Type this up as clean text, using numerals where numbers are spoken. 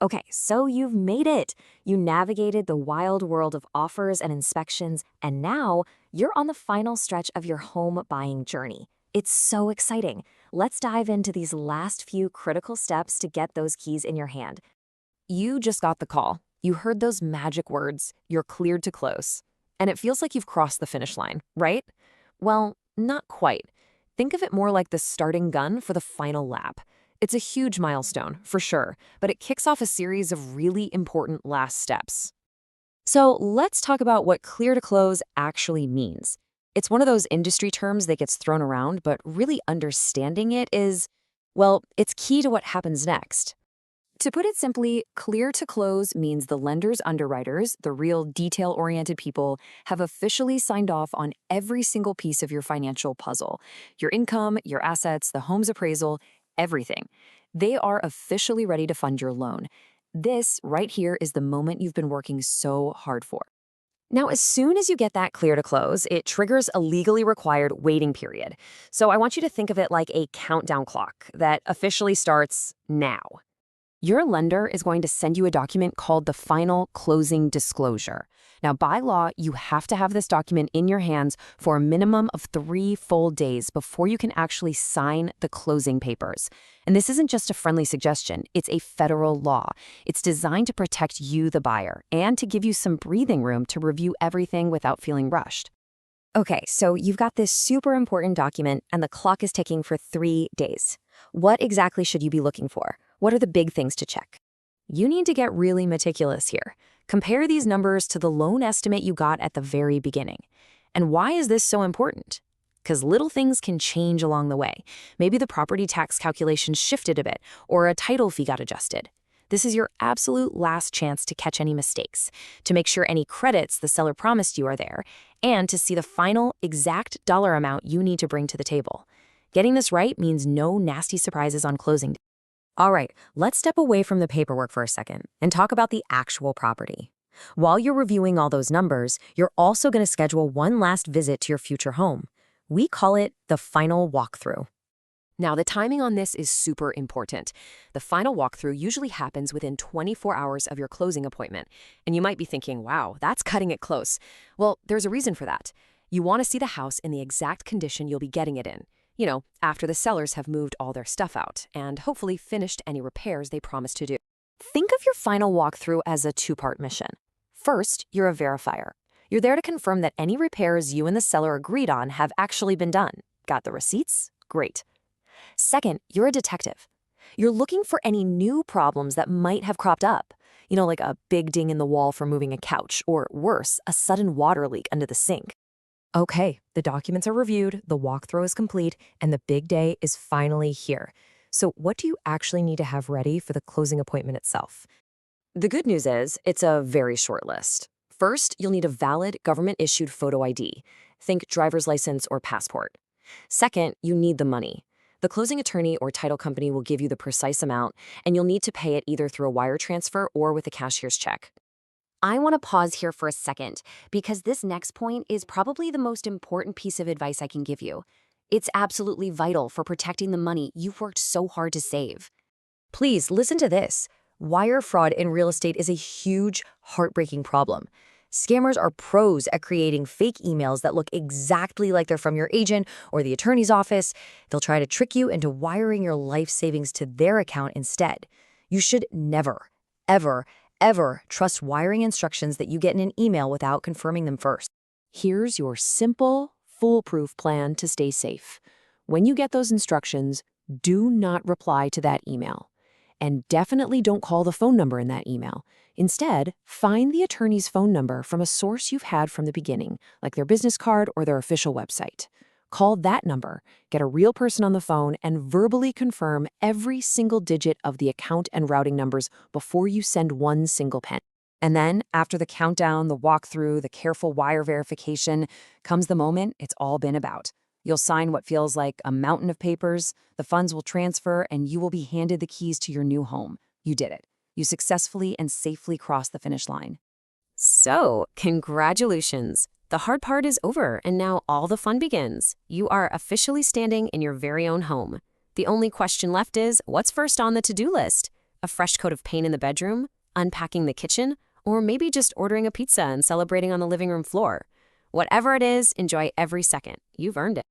Okay, so you've made it. You navigated the wild world of offers and inspections, and now you're on the final stretch of your home buying journey. It's so exciting. Let's dive into these last few critical steps to get those keys in your hand. You just got the call. You heard those magic words. You're cleared to close. And it feels like you've crossed the finish line, right? Well, not quite. Think of it more like the starting gun for the final lap. It's a huge milestone, for sure, but it kicks off a series of really important last steps. So let's talk about what clear to close actually means. It's one of those industry terms that gets thrown around, but really understanding it is, well, it's key to what happens next. To put it simply, clear to close means the lender's underwriters, the real detail-oriented people, have officially signed off on every single piece of your financial puzzle. Your income, your assets, the home's appraisal, everything. They are officially ready to fund your loan. This right here is the moment you've been working so hard for. Now, as soon as you get that clear to close, it triggers a legally required waiting period. So I want you to think of it like a countdown clock that officially starts now. Your lender is going to send you a document called the final closing disclosure. Now, by law, you have to have this document in your hands for a minimum of 3 full days before you can actually sign the closing papers. And this isn't just a friendly suggestion, it's a federal law. It's designed to protect you, the buyer, and to give you some breathing room to review everything without feeling rushed. Okay, so you've got this super important document and the clock is ticking for 3 days. What exactly should you be looking for? What are the big things to check? You need to get really meticulous here. Compare these numbers to the loan estimate you got at the very beginning. And why is this so important? Because little things can change along the way. Maybe the property tax calculation shifted a bit, or a title fee got adjusted. This is your absolute last chance to catch any mistakes, to make sure any credits the seller promised you are there, and to see the final exact dollar amount you need to bring to the table. Getting this right means no nasty surprises on closing day. All right, let's step away from the paperwork for a second and talk about the actual property. While you're reviewing all those numbers, you're also going to schedule one last visit to your future home. We call it the final walkthrough. Now, the timing on this is super important. The final walkthrough usually happens within 24 hours of your closing appointment. And you might be thinking, wow, that's cutting it close. Well, there's a reason for that. You want to see the house in the exact condition you'll be getting it in. You know, after the sellers have moved all their stuff out and hopefully finished any repairs they promised to do. Think of your final walkthrough as a 2-part mission. First, you're a verifier. You're there to confirm that any repairs you and the seller agreed on have actually been done. Got the receipts? Great. Second, you're a detective. You're looking for any new problems that might have cropped up. You know, like a big ding in the wall for moving a couch, or worse, a sudden water leak under the sink. Okay, the documents are reviewed, the walkthrough is complete, and the big day is finally here. So what do you actually need to have ready for the closing appointment itself? The good news is, it's a very short list. First, you'll need a valid government-issued photo ID. Think driver's license or passport. Second, you need the money. The closing attorney or title company will give you the precise amount, and you'll need to pay it either through a wire transfer or with a cashier's check. I want to pause here for a second because this next point is probably the most important piece of advice I can give you. It's absolutely vital for protecting the money you've worked so hard to save. Please listen to this. Wire fraud in real estate is a huge, heartbreaking problem. Scammers are pros at creating fake emails that look exactly like they're from your agent or the attorney's office. They'll try to trick you into wiring your life savings to their account instead. You should never, ever trust wiring instructions that you get in an email without confirming them first. Here's your simple, foolproof plan to stay safe. When you get those instructions, do not reply to that email. And definitely don't call the phone number in that email. Instead, find the attorney's phone number from a source you've had from the beginning, like their business card or their official website. Call that number, get a real person on the phone, and verbally confirm every single digit of the account and routing numbers before you send one single penny. And then, after the countdown, the walkthrough, the careful wire verification, comes the moment it's all been about. You'll sign what feels like a mountain of papers, the funds will transfer, and you will be handed the keys to your new home. You did it. You successfully and safely crossed the finish line. So, congratulations. The hard part is over, and now all the fun begins. You are officially standing in your very own home. The only question left is, what's first on the to-do list? A fresh coat of paint in the bedroom? Unpacking the kitchen? Or maybe just ordering a pizza and celebrating on the living room floor? Whatever it is, enjoy every second. You've earned it.